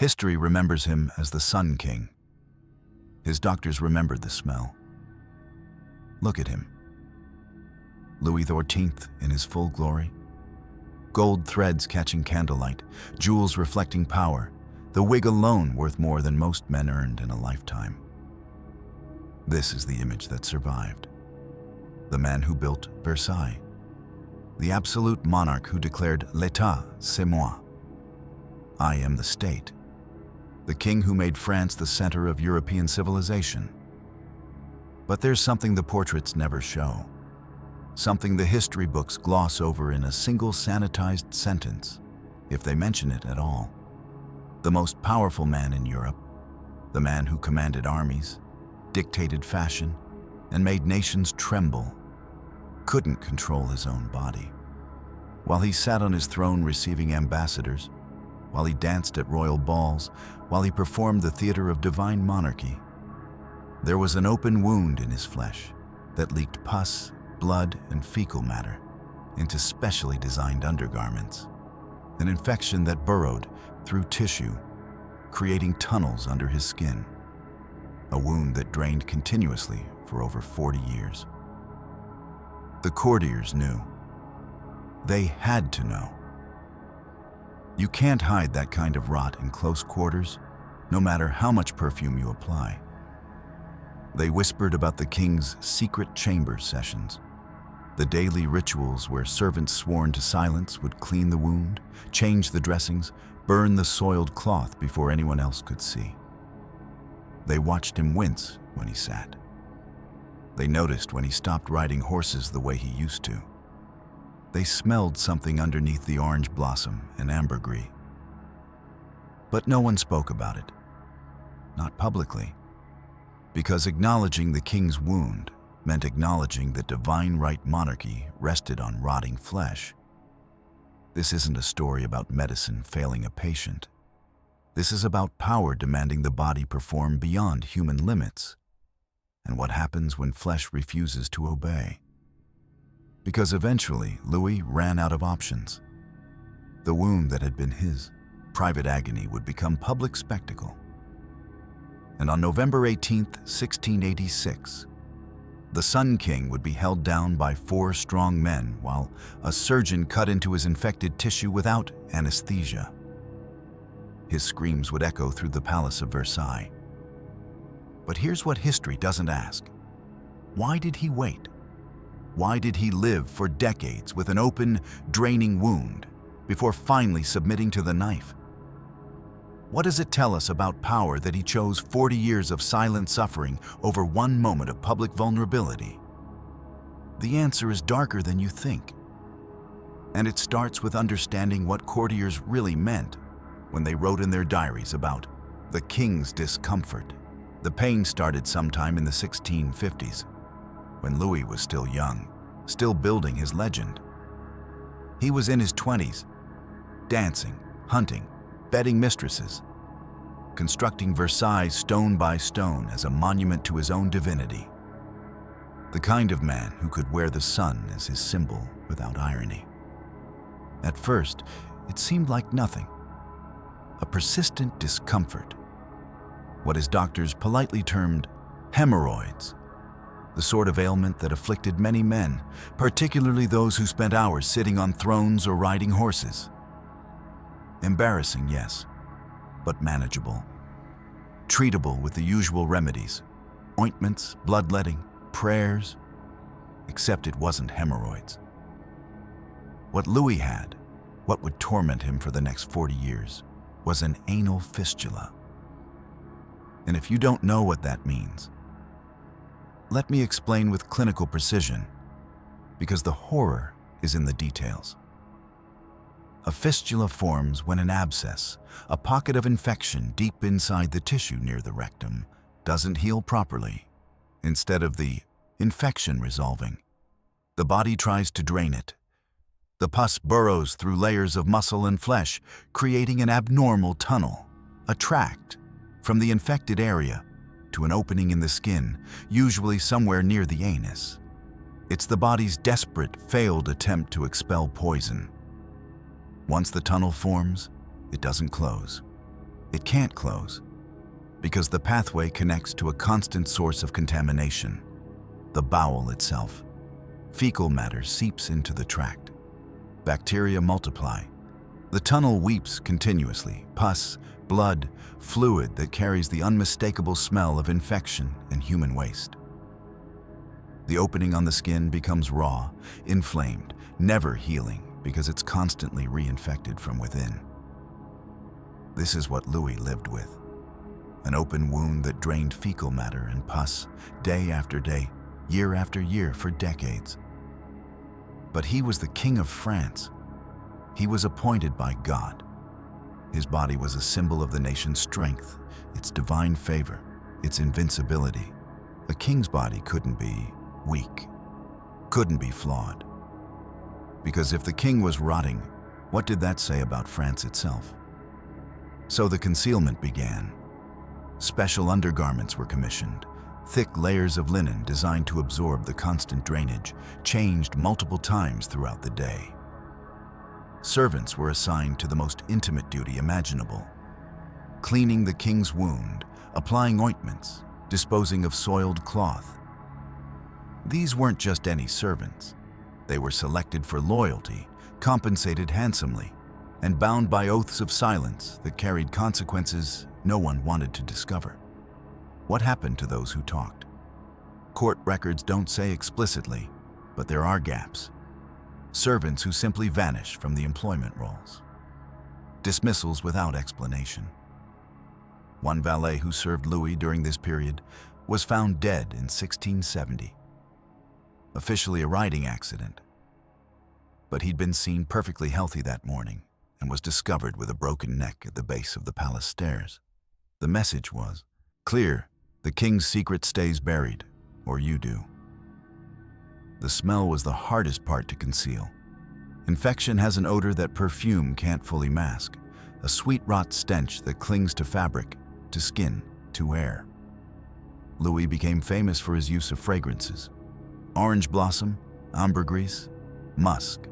History remembers him as the Sun King. His doctors remembered the smell. Look at him. Louis XIV in his full glory. Gold threads catching candlelight, jewels reflecting power, the wig alone worth more than most men earned in a lifetime. This is the image that survived. The man who built Versailles. The absolute monarch who declared "L'État, c'est moi." I am the state. The king who made France the center of European civilization. But there's something the portraits never show. Something the history books gloss over in a single sanitized sentence, if they mention it at all. The most powerful man in Europe, the man who commanded armies, dictated fashion, and made nations tremble, couldn't control his own body. While he sat on his throne receiving ambassadors, while he danced at royal balls, while he performed the theater of divine monarchy, there was an open wound in his flesh that leaked pus, blood, and fecal matter into specially designed undergarments. An infection that burrowed through tissue, creating tunnels under his skin. A wound that drained continuously for over 40 years. The courtiers knew. They had to know. You can't hide that kind of rot in close quarters, no matter how much perfume you apply. They whispered about the king's secret chamber sessions, the daily rituals where servants sworn to silence would clean the wound, change the dressings, burn the soiled cloth before anyone else could see. They watched him wince when he sat. They noticed when he stopped riding horses the way he used to. They smelled something underneath the orange blossom and ambergris. But no one spoke about it, not publicly, because acknowledging the king's wound meant acknowledging that divine right monarchy rested on rotting flesh. This isn't a story about medicine failing a patient. This is about power demanding the body perform beyond human limits, and what happens when flesh refuses to obey. Because eventually, Louis ran out of options. The wound that had been his private agony would become public spectacle. And on November 18th, 1686, the Sun King would be held down by 4 strong men while a surgeon cut into his infected tissue without anesthesia. His screams would echo through the palace of Versailles. But here's what history doesn't ask. Why did he wait? Why did he live for decades with an open, draining wound before finally submitting to the knife? What does it tell us about power that he chose 40 years of silent suffering over one moment of public vulnerability? The answer is darker than you think. And it starts with understanding what courtiers really meant when they wrote in their diaries about the king's discomfort. The pain started sometime in the 1650s, when Louis was still young, still building his legend. He was in his 20s, dancing, hunting, bedding mistresses, constructing Versailles stone by stone as a monument to his own divinity. The kind of man who could wear the sun as his symbol without irony. At first, it seemed like nothing. A persistent discomfort. What his doctors politely termed hemorrhoids. The sort of ailment that afflicted many men, particularly those who spent hours sitting on thrones or riding horses. Embarrassing, yes, but manageable. Treatable with the usual remedies, ointments, bloodletting, prayers, except it wasn't hemorrhoids. What Louis had, what would torment him for the next 40 years, was an anal fistula. And if you don't know what that means, let me explain with clinical precision, because the horror is in the details. A fistula forms when an abscess, a pocket of infection deep inside the tissue near the rectum, doesn't heal properly. Instead of the infection resolving, the body tries to drain it. The pus burrows through layers of muscle and flesh, creating an abnormal tunnel, a tract, from the infected area to an opening in the skin, usually somewhere near the anus. It's the body's desperate, failed attempt to expel poison. Once the tunnel forms, it doesn't close. It can't close, because the pathway connects to a constant source of contamination, the bowel itself. Fecal matter seeps into the tract. Bacteria multiply. The tunnel weeps continuously, pus, blood, fluid that carries the unmistakable smell of infection and human waste. The opening on the skin becomes raw, inflamed, never healing because it's constantly reinfected from within. This is what Louis lived with. An open wound that drained fecal matter and pus day after day, year after year for decades. But he was the King of France. He was appointed by God. His body was a symbol of the nation's strength, its divine favor, its invincibility. A king's body couldn't be weak, couldn't be flawed. Because if the king was rotting, what did that say about France itself? So the concealment began. Special undergarments were commissioned, thick layers of linen designed to absorb the constant drainage, changed multiple times throughout the day. Servants were assigned to the most intimate duty imaginable: cleaning the king's wound, applying ointments, disposing of soiled cloth. These weren't just any servants. They were selected for loyalty, compensated handsomely, and bound by oaths of silence that carried consequences no one wanted to discover. What happened to those who talked? Court records don't say explicitly, but there are gaps. Servants who simply vanish from the employment rolls. Dismissals without explanation. One valet who served Louis during this period was found dead in 1670. Officially a riding accident, but he'd been seen perfectly healthy that morning and was discovered with a broken neck at the base of the palace stairs. The message was clear: the king's secret stays buried, or you do. The smell was the hardest part to conceal. Infection has an odor that perfume can't fully mask, a sweet rot stench that clings to fabric, to skin, to air. Louis became famous for his use of fragrances: orange blossom, ambergris, musk.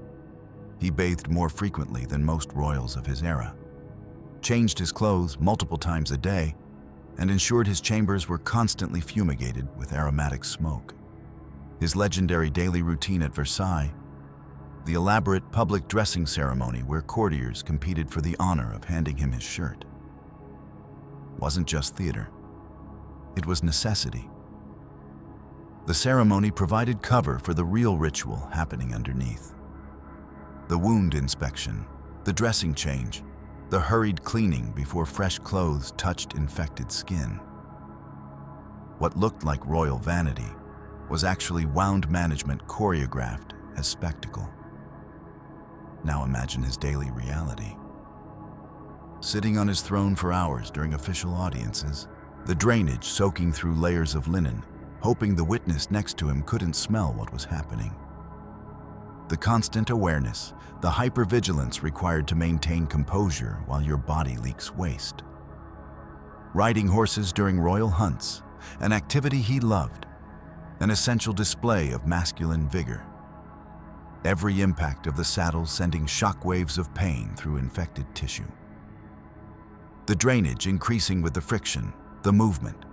He bathed more frequently than most royals of his era, changed his clothes multiple times a day, and ensured his chambers were constantly fumigated with aromatic smoke. His legendary daily routine at Versailles, the elaborate public dressing ceremony where courtiers competed for the honor of handing him his shirt, wasn't just theater. It was necessity. The ceremony provided cover for the real ritual happening underneath. The wound inspection, the dressing change, the hurried cleaning before fresh clothes touched infected skin. What looked like royal vanity was actually wound management choreographed as spectacle. Now imagine his daily reality. Sitting on his throne for hours during official audiences, the drainage soaking through layers of linen, hoping the witness next to him couldn't smell what was happening. The constant awareness, the hypervigilance required to maintain composure while your body leaks waste. Riding horses during royal hunts, an activity he loved, an essential display of masculine vigor. Every impact of the saddle sending shockwaves of pain through infected tissue. The drainage increasing with the friction, the movement.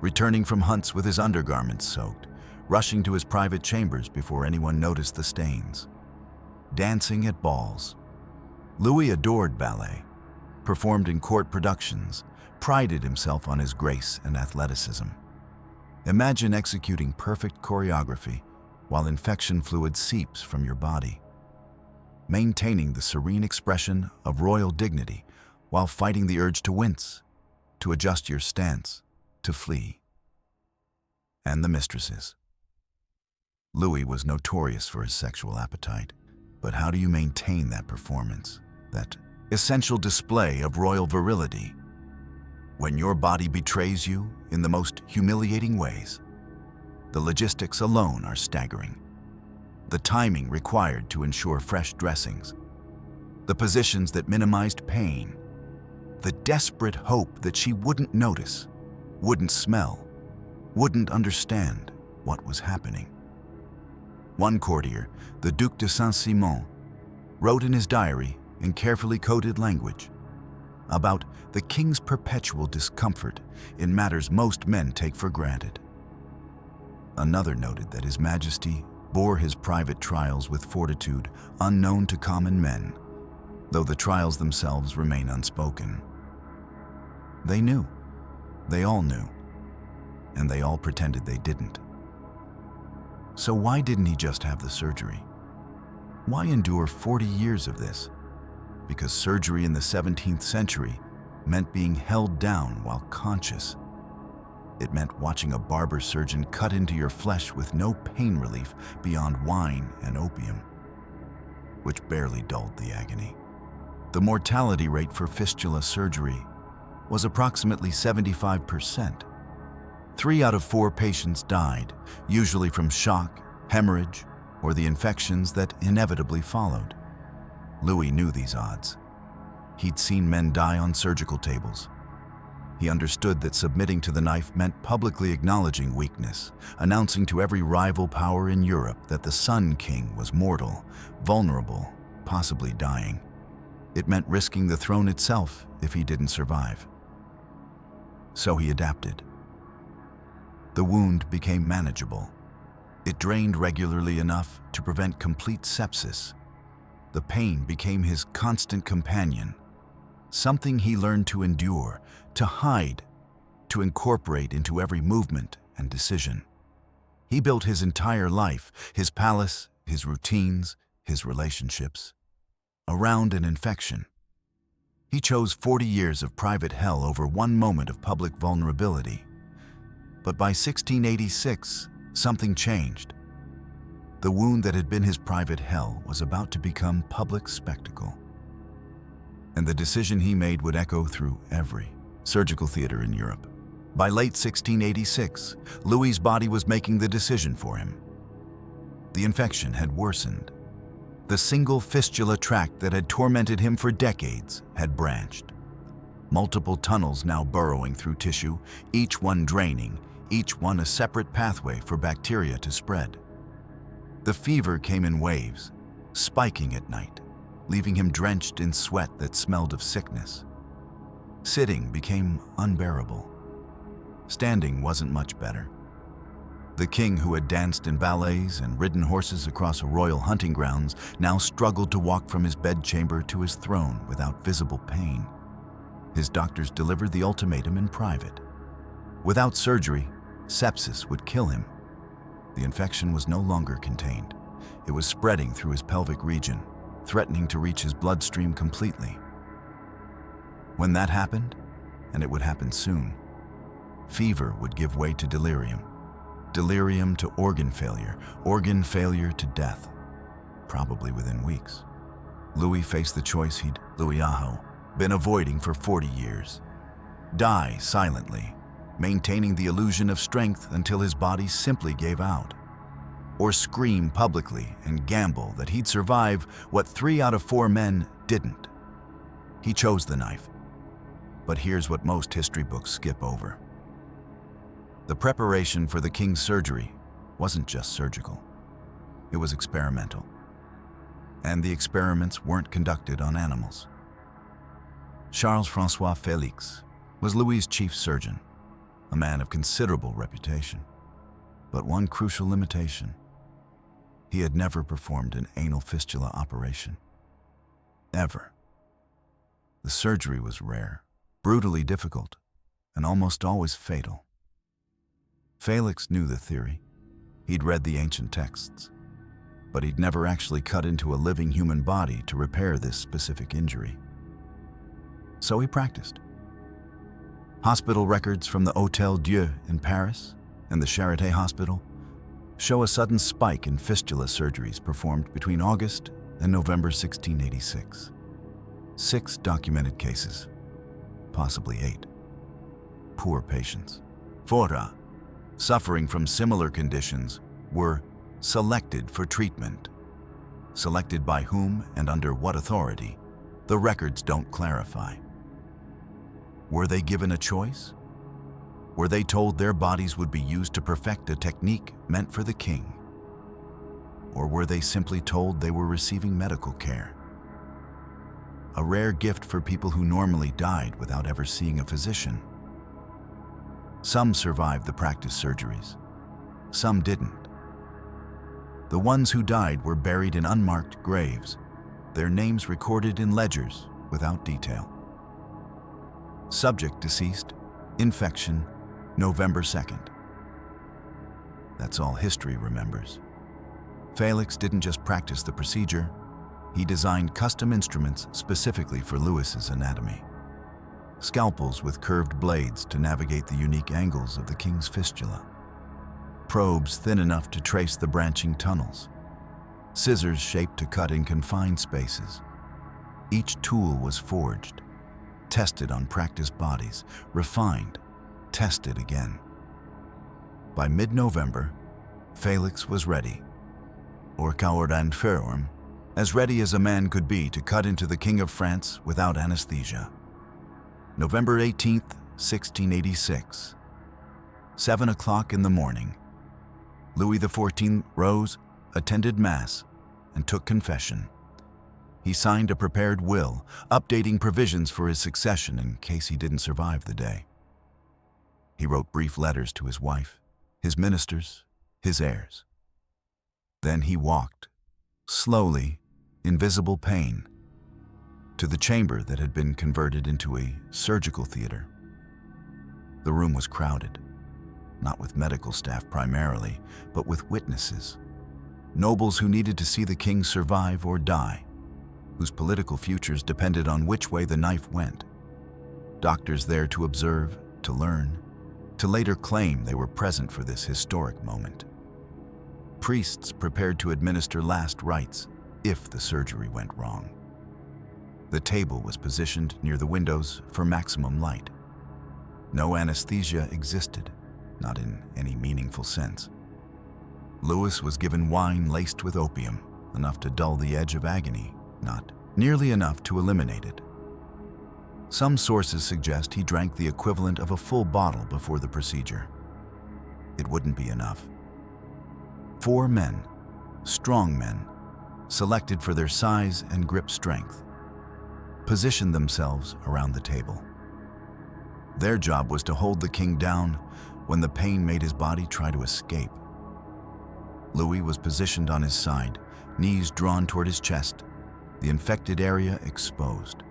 Returning from hunts with his undergarments soaked, rushing to his private chambers before anyone noticed the stains. Dancing at balls. Louis adored ballet, performed in court productions, prided himself on his grace and athleticism. Imagine executing perfect choreography while infection fluid seeps from your body. Maintaining the serene expression of royal dignity while fighting the urge to wince, to adjust your stance, to flee. And the mistresses. Louis was notorious for his sexual appetite, but how do you maintain that performance, that essential display of royal virility, when your body betrays you in the most humiliating ways? The logistics alone are staggering. The timing required to ensure fresh dressings, the positions that minimized pain, the desperate hope that she wouldn't notice, wouldn't smell, wouldn't understand what was happening. One courtier, the Duc de Saint-Simon, wrote in his diary in carefully coded language about the king's perpetual discomfort in matters most men take for granted. Another noted that His Majesty bore his private trials with fortitude unknown to common men, though the trials themselves remain unspoken. They knew. They all knew. And they all pretended they didn't. So why didn't he just have the surgery? Why endure 40 years of this? Because surgery in the 17th century meant being held down while conscious. It meant watching a barber surgeon cut into your flesh with no pain relief beyond wine and opium, which barely dulled the agony. The mortality rate for fistula surgery was approximately 75%. 3 out of 4 patients died, usually from shock, hemorrhage, or the infections that inevitably followed. Louis knew these odds. He'd seen men die on surgical tables. He understood that submitting to the knife meant publicly acknowledging weakness, announcing to every rival power in Europe that the Sun King was mortal, vulnerable, possibly dying. It meant risking the throne itself if he didn't survive. So he adapted. The wound became manageable. It drained regularly enough to prevent complete sepsis. The pain became his constant companion, something he learned to endure, to hide, to incorporate into every movement and decision. He built his entire life, his palace, his routines, his relationships, around an infection. He chose 40 years of private hell over one moment of public vulnerability. But by 1686, something changed. The wound that had been his private hell was about to become public spectacle. And the decision he made would echo through every surgical theater in Europe. By late 1686, Louis's body was making the decision for him. The infection had worsened. The single fistula tract that had tormented him for decades had branched. Multiple tunnels now burrowing through tissue, each one draining, each one a separate pathway for bacteria to spread. The fever came in waves, spiking at night, leaving him drenched in sweat that smelled of sickness. Sitting became unbearable. Standing wasn't much better. The king, who had danced in ballets and ridden horses across a royal hunting grounds, now struggled to walk from his bedchamber to his throne without visible pain. His doctors delivered the ultimatum in private. Without surgery, sepsis would kill him. The infection was no longer contained. It was spreading through his pelvic region, threatening to reach his bloodstream completely. When that happened, and it would happen soon, fever would give way to delirium. Delirium to organ failure to death, probably within weeks. Louis faced the choice he'd been avoiding for 40 years. Die silently, maintaining the illusion of strength until his body simply gave out. Or scream publicly and gamble that he'd survive what 3 out of 4 men didn't. He chose the knife. But here's what most history books skip over. The preparation for the king's surgery wasn't just surgical. It was experimental. And the experiments weren't conducted on animals. Charles-François Félix was Louis's chief surgeon, a man of considerable reputation. But one crucial limitation: he had never performed an anal fistula operation. Ever. The surgery was rare, brutally difficult, and almost always fatal. Félix knew the theory. He'd read the ancient texts, but he'd never actually cut into a living human body to repair this specific injury. So he practiced. Hospital records from the Hôtel Dieu in Paris and the Charité Hospital show a sudden spike in fistula surgeries performed between August and November 1686. 6 documented cases, possibly 8. Poor patients, suffering from similar conditions, were selected for treatment. Selected by whom and under what authority, the records don't clarify. Were they given a choice? Were they told their bodies would be used to perfect a technique meant for the king? Or were they simply told they were receiving medical care? a rare gift for people who normally died without ever seeing a physician. Some survived the practice surgeries. Some didn't. The ones who died were buried in unmarked graves, their names recorded in ledgers without detail. Subject deceased, infection, November 2nd. That's all history remembers. Felix didn't just practice the procedure, he designed custom instruments specifically for Louis's anatomy. Scalpels with curved blades to navigate the unique angles of the king's fistula. Probes thin enough to trace the branching tunnels. Scissors shaped to cut in confined spaces. Each tool was forged, tested on practice bodies, refined, tested again. By mid-November, Felix was ready, or coward and firm, as ready as a man could be to cut into the King of France without anesthesia. November 18th, 1686. 7 o'clock in the morning. Louis XIV rose, attended Mass, and took confession. He signed a prepared will, updating provisions for his succession in case he didn't survive the day. He wrote brief letters to his wife, his ministers, his heirs. Then he walked, slowly, in visible pain, to the chamber that had been converted into a surgical theater. The room was crowded, not with medical staff primarily, but with witnesses, nobles who needed to see the king survive or die, whose political futures depended on which way the knife went, doctors there to observe, to learn, to later claim they were present for this historic moment. Priests prepared to administer last rites if the surgery went wrong. The table was positioned near the windows for maximum light. No anesthesia existed, not in any meaningful sense. Louis was given wine laced with opium, enough to dull the edge of agony, not nearly enough to eliminate it. Some sources suggest he drank the equivalent of a full bottle before the procedure. It wouldn't be enough. 4 men, strong men, selected for their size and grip strength, positioned themselves around the table. Their job was to hold the king down when the pain made his body try to escape. Louis was positioned on his side, knees drawn toward his chest, the infected area exposed.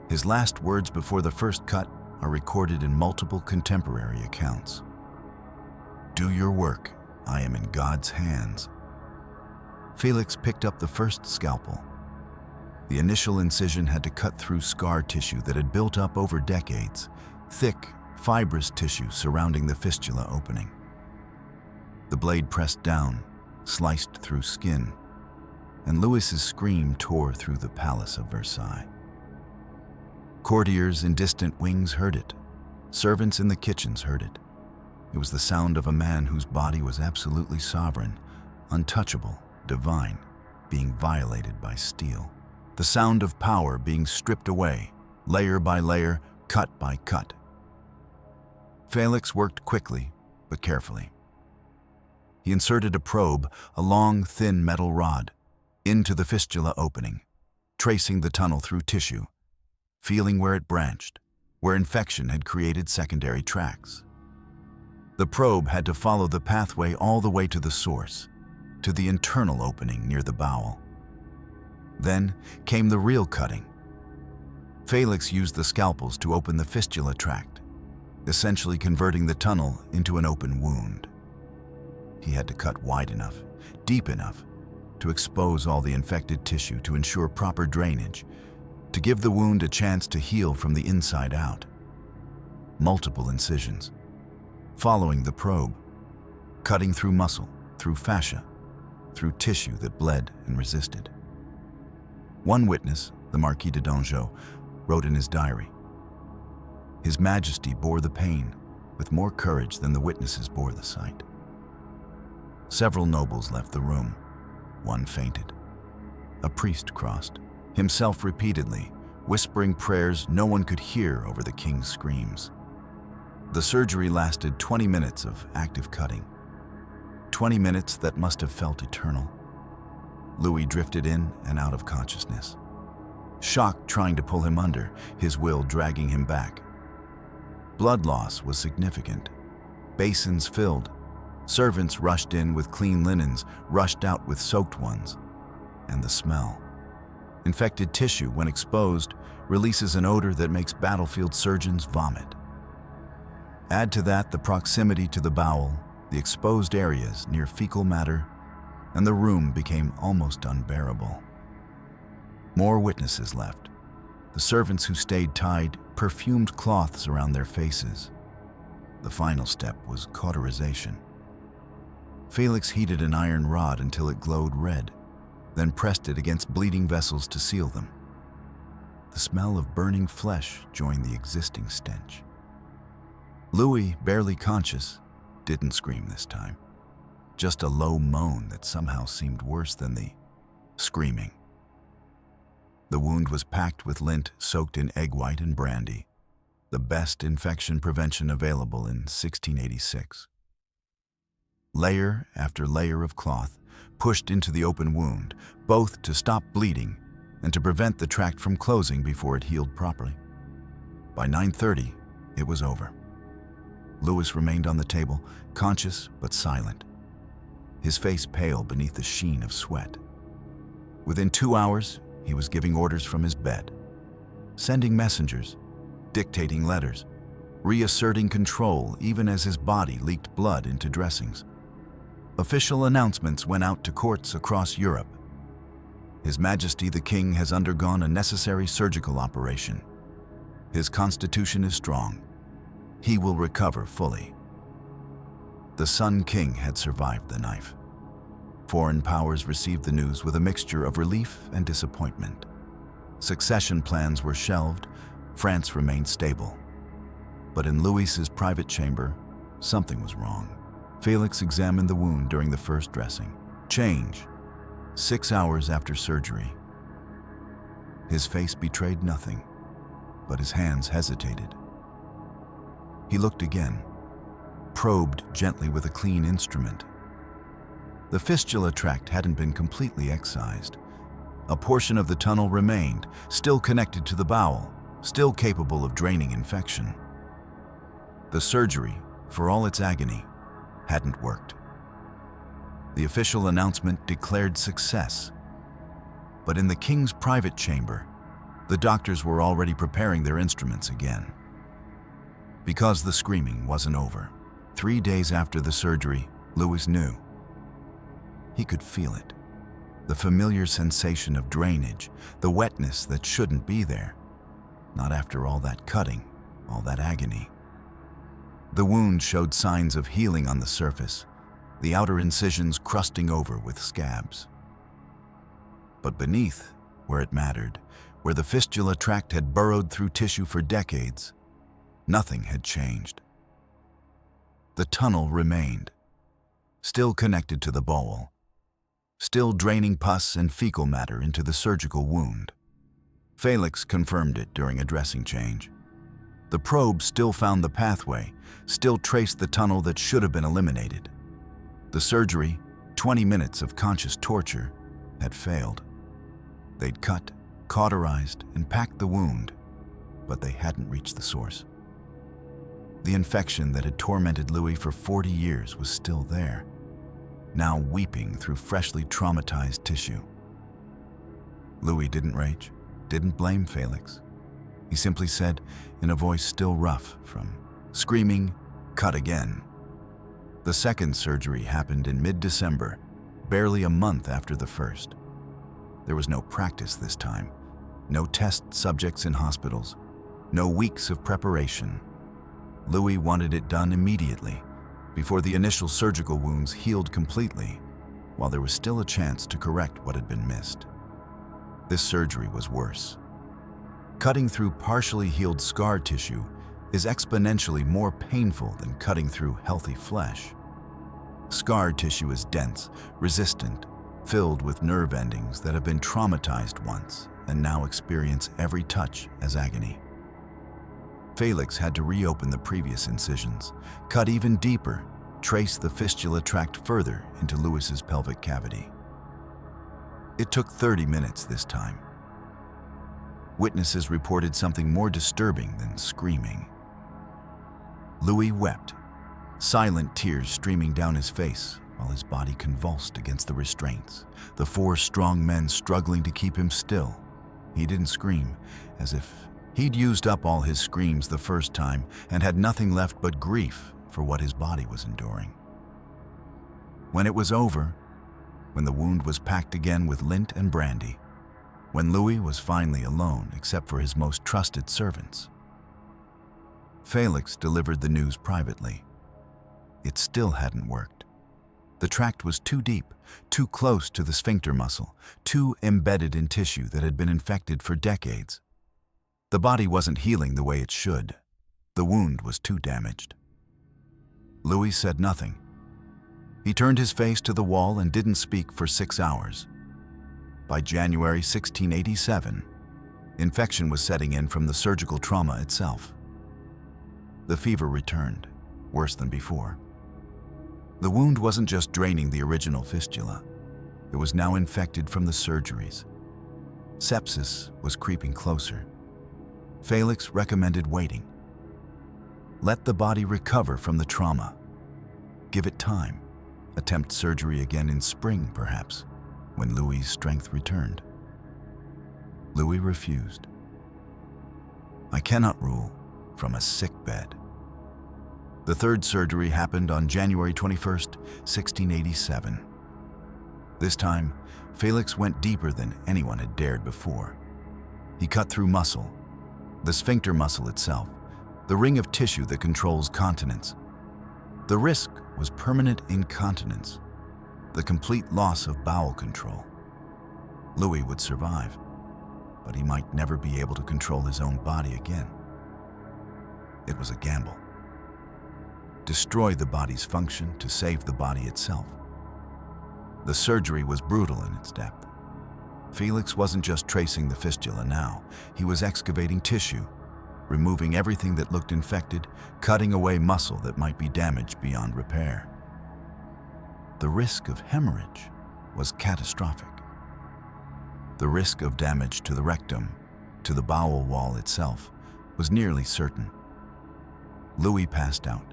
His last words before the first cut are recorded in multiple contemporary accounts. "Do your work. I am in God's hands." Felix picked up the first scalpel. The initial incision had to cut through scar tissue that had built up over decades, thick, fibrous tissue surrounding the fistula opening. The blade pressed down, sliced through skin, and Louis's scream tore through the palace of Versailles. Courtiers in distant wings heard it. Servants in the kitchens heard it. It was the sound of a man whose body was absolutely sovereign, untouchable, divine, being violated by steel. The sound of power being stripped away, layer by layer, cut by cut. Felix worked quickly, but carefully. He inserted a probe, a long, thin metal rod, into the fistula opening, tracing the tunnel through tissue, feeling where it branched, where infection had created secondary tracks. The probe had to follow the pathway all the way to the source, to the internal opening near the bowel. Then came the real cutting. Felix used the scalpels to open the fistula tract, essentially converting the tunnel into an open wound. He had to cut wide enough, deep enough, to expose all the infected tissue to ensure proper drainage, to give the wound a chance to heal from the inside out. Multiple incisions, following the probe, cutting through muscle, through fascia, through tissue that bled and resisted. One witness, the Marquis de Dangeau, wrote in his diary, "His Majesty bore the pain with more courage than the witnesses bore the sight." Several nobles left the room. One fainted. A priest crossed, himself repeatedly, whispering prayers no one could hear over the king's screams. The surgery lasted 20 minutes of active cutting. 20 minutes that must have felt eternal. Louis drifted in and out of consciousness. shock trying to pull him under, his will dragging him back. Blood loss was significant. Basins filled. Servants rushed in with clean linens, rushed out with soaked ones. And the smell. Infected tissue, when exposed, releases an odor that makes battlefield surgeons vomit. Add to that the proximity to the bowel, the exposed areas near fecal matter, and the room became almost unbearable. More witnesses left. The servants who stayed tied perfumed cloths around their faces. The final step was cauterization. Felix heated an iron rod until it glowed red, then pressed it against bleeding vessels to seal them. The smell of burning flesh joined the existing stench. Louis, barely conscious, didn't scream this time. Just a low moan that somehow seemed worse than the screaming. The wound was packed with lint soaked in egg white and brandy, the best infection prevention available in 1686. Layer after layer of cloth pushed into the open wound, both to stop bleeding and to prevent the tract from closing before it healed properly. By 9:30, it was over. Louis remained on the table, conscious but silent, his face pale beneath the sheen of sweat. Within 2 hours, he was giving orders from his bed, sending messengers, dictating letters, reasserting control even as his body leaked blood into dressings. Official announcements went out to courts across Europe. His Majesty the King has undergone a necessary surgical operation. His constitution is strong. He will recover fully. The Sun King had survived the knife. Foreign powers received the news with a mixture of relief and disappointment. Succession plans were shelved. France remained stable. But in Louis's private chamber, something was wrong. Felix examined the wound during the first dressing. Change. 6 hours after surgery. His face betrayed nothing, but his hands hesitated. He looked again, probed gently with a clean instrument. The fistula tract hadn't been completely excised. A portion of the tunnel remained, still connected to the bowel, still capable of draining infection. The surgery, for all its agony, hadn't worked. The official announcement declared success. But in the king's private chamber, the doctors were already preparing their instruments again. Because the screaming wasn't over, 3 days after the surgery, Louis knew. He could feel it. The familiar sensation of drainage, the wetness that shouldn't be there. Not after all that cutting, all that agony. The wound showed signs of healing on the surface, the outer incisions crusting over with scabs. But beneath, where it mattered, where the fistula tract had burrowed through tissue for decades, nothing had changed. The tunnel remained, still connected to the bowel, still draining pus and fecal matter into the surgical wound. Felix confirmed it during a dressing change. The probe still found the pathway, still traced the tunnel that should have been eliminated. The surgery, 20 minutes of conscious torture, had failed. They'd cut, cauterized, and packed the wound, but they hadn't reached the source. The infection that had tormented Louis for 40 years was still there, now weeping through freshly traumatized tissue. Louis didn't rage, didn't blame Felix. He simply said, in a voice still rough from screaming, "Cut again." The second surgery happened in mid-December, barely a month after the first. There was no practice this time, no test subjects in hospitals, no weeks of preparation. Louis wanted it done immediately, before the initial surgical wounds healed completely, while there was still a chance to correct what had been missed. This surgery was worse. Cutting through partially healed scar tissue is exponentially more painful than cutting through healthy flesh. Scar tissue is dense, resistant, filled with nerve endings that have been traumatized once and now experience every touch as agony. Felix had to reopen the previous incisions, cut even deeper, trace the fistula tract further into Louis's pelvic cavity. It took 30 minutes this time. witnesses reported something more disturbing than screaming. Louis wept, silent tears streaming down his face while his body convulsed against the restraints, the four strong men struggling to keep him still. He didn't scream, as if he'd used up all his screams the first time and had nothing left but grief for what his body was enduring. When it was over, when the wound was packed again with lint and brandy, when Louis was finally alone except for his most trusted servants, Felix delivered the news privately. It still hadn't worked. The tract was too deep, too close to the sphincter muscle, too embedded in tissue that had been infected for decades. The body wasn't healing the way it should. The wound was too damaged. Louis said nothing. He turned his face to the wall and didn't speak for 6 hours. By January 1687, infection was setting in from the surgical trauma itself. The fever returned, worse than before. The wound wasn't just draining the original fistula. It was now infected from the surgeries. Sepsis was creeping closer. Felix recommended waiting. Let the body recover from the trauma. Give it time. Attempt surgery again in spring, perhaps, when Louis's strength returned. Louis refused. I cannot rule from a sick bed. The third surgery happened on January 21st, 1687. This time, Felix went deeper than anyone had dared before. He cut through muscle, the sphincter muscle itself, the ring of tissue that controls continence. The risk was permanent incontinence, the complete loss of bowel control. Louis would survive, but he might never be able to control his own body again. It was a gamble. Destroy the body's function to save the body itself. The surgery was brutal in its depth. Felix wasn't just tracing the fistula now. He was excavating tissue, removing everything that looked infected, cutting away muscle that might be damaged beyond repair. The risk of hemorrhage was catastrophic. The risk of damage to the rectum, to the bowel wall itself, was nearly certain. Louis passed out.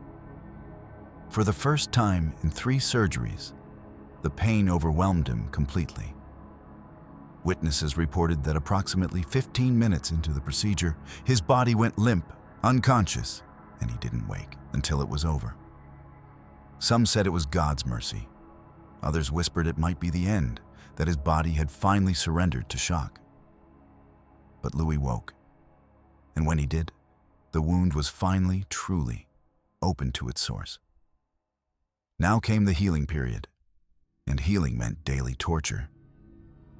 For the first time in 3 surgeries, the pain overwhelmed him completely. Witnesses reported that approximately 15 minutes into the procedure, his body went limp, unconscious, and he didn't wake until it was over. Some said it was God's mercy. Others whispered it might be the end, that his body had finally surrendered to shock. But Louis woke, and when he did, the wound was finally, truly, open to its source. Now came the healing period, and healing meant daily torture.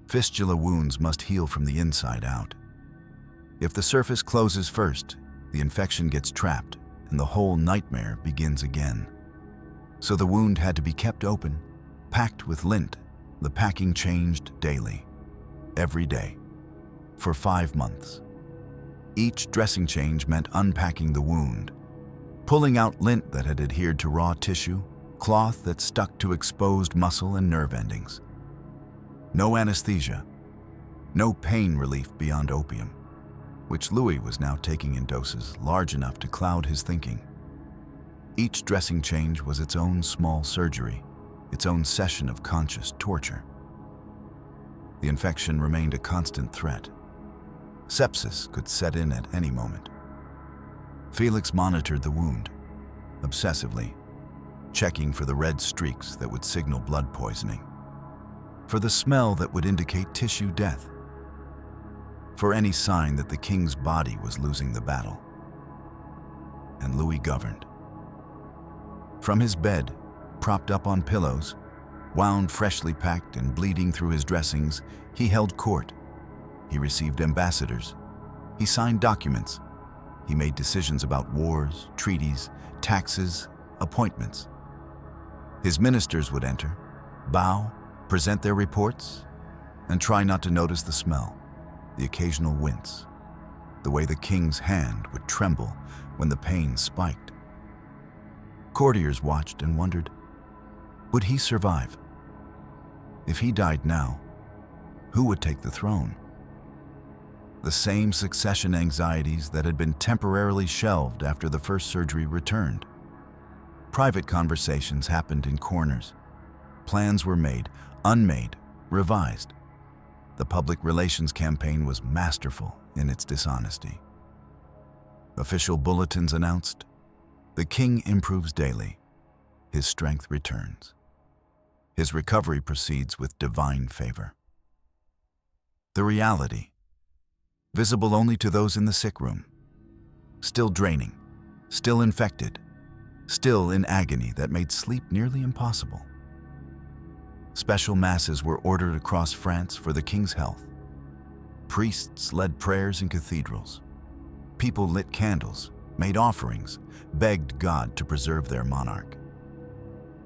Fistula wounds must heal from the inside out. If the surface closes first, the infection gets trapped, and the whole nightmare begins again. So the wound had to be kept open, packed with lint. The packing changed daily, every day, for 5 months. Each dressing change meant unpacking the wound, pulling out lint that had adhered to raw tissue, cloth that stuck to exposed muscle and nerve endings. No anesthesia, no pain relief beyond opium, which Louis was now taking in doses large enough to cloud his thinking. Each dressing change was its own small surgery, its own session of conscious torture. The infection remained a constant threat. Sepsis could set in at any moment. Felix monitored the wound, obsessively, checking for the red streaks that would signal blood poisoning, for the smell that would indicate tissue death, for any sign that the king's body was losing the battle. And Louis governed. From his bed, propped up on pillows, wound freshly packed and bleeding through his dressings, he held court. He received ambassadors. He signed documents. He made decisions about wars, treaties, taxes, appointments. His ministers would enter, bow, present their reports, and try not to notice the smell, the occasional wince, the way the king's hand would tremble when the pain spiked. Courtiers watched and wondered, would he survive? If he died now, who would take the throne? The same succession anxieties that had been temporarily shelved after the first surgery returned. Private conversations happened in corners. Plans were made, unmade, revised. The public relations campaign was masterful in its dishonesty. Official bulletins announced, "The king improves daily. His strength returns. His recovery proceeds with divine favor." The reality, visible only to those in the sick room, still draining, still infected, still in agony that made sleep nearly impossible. Special masses were ordered across France for the king's health. Priests led prayers in cathedrals. People lit candles, made offerings, begged God to preserve their monarch.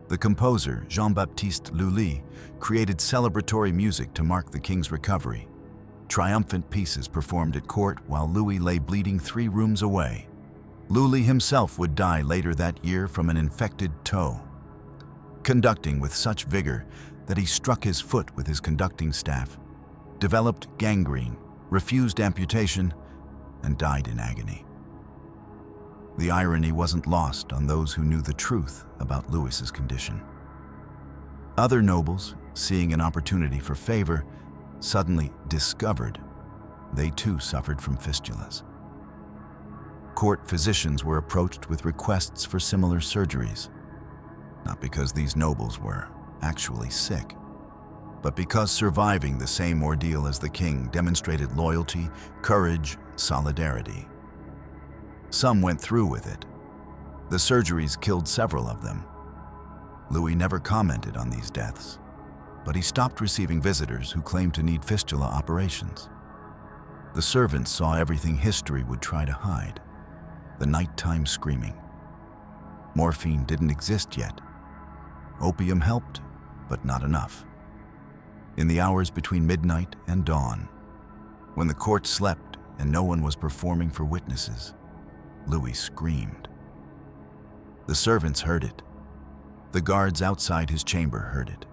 The composer, Jean-Baptiste Lully, created celebratory music to mark the king's recovery. Triumphant pieces performed at court while Louis lay bleeding 3 rooms away. Lully himself would die later that year from an infected toe, conducting with such vigor that he struck his foot with his conducting staff, developed gangrene, refused amputation, and died in agony. The irony wasn't lost on those who knew the truth about Louis's condition. Other nobles, seeing an opportunity for favor, suddenly discovered they too suffered from fistulas. Court physicians were approached with requests for similar surgeries, not because these nobles were actually sick, but because surviving the same ordeal as the king demonstrated loyalty, courage, solidarity. Some went through with it. The surgeries killed several of them. Louis never commented on these deaths, but he stopped receiving visitors who claimed to need fistula operations. The servants saw everything history would try to hide: the nighttime screaming. Morphine didn't exist yet. Opium helped, but not enough. In the hours between midnight and dawn, when the court slept and no one was performing for witnesses, Louis screamed. The servants heard it. The guards outside his chamber heard it.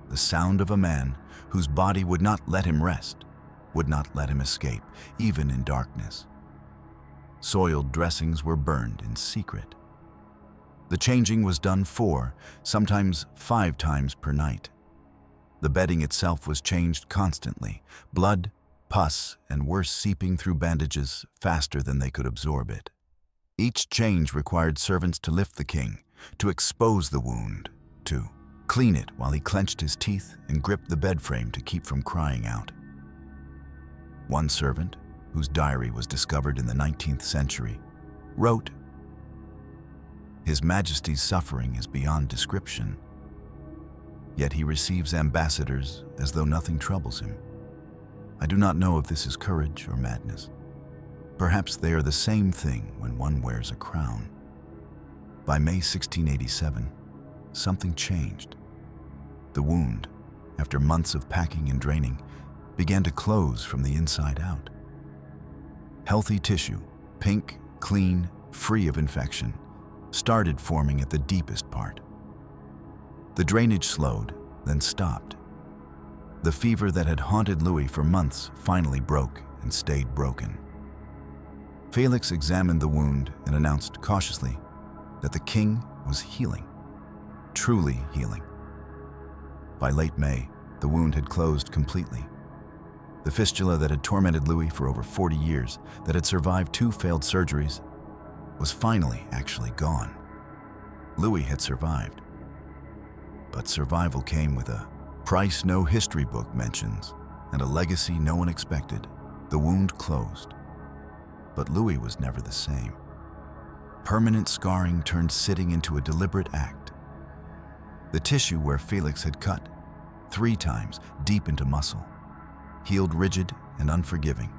The sound of a man whose body would not let him rest, would not let him escape, even in darkness. Soiled dressings were burned in secret. The changing was done 4, sometimes 5 times per night. The bedding itself was changed constantly, blood, pus, and worse seeping through bandages faster than they could absorb it. Each change required servants to lift the king, to expose the wound, to clean it while he clenched his teeth and gripped the bed frame to keep from crying out. One servant, whose diary was discovered in the 19th century, wrote, "His Majesty's suffering is beyond description, yet he receives ambassadors as though nothing troubles him. I do not know if this is courage or madness. Perhaps they are the same thing when one wears a crown." By May 1687, something changed. The wound, after months of packing and draining, began to close from the inside out. Healthy tissue, pink, clean, free of infection, started forming at the deepest part. The drainage slowed, then stopped. The fever that had haunted Louis for months finally broke and stayed broken. Felix examined the wound and announced cautiously that the king was healing, truly healing. By late May, the wound had closed completely. The fistula that had tormented Louis for over 40 years, that had survived 2 failed surgeries, was finally actually gone. Louis had survived. But survival came with a price no history book mentions and a legacy no one expected. The wound closed. But Louis was never the same. Permanent scarring turned sitting into a deliberate act. The tissue where Felix had cut, 3 times deep into muscle, healed rigid and unforgiving.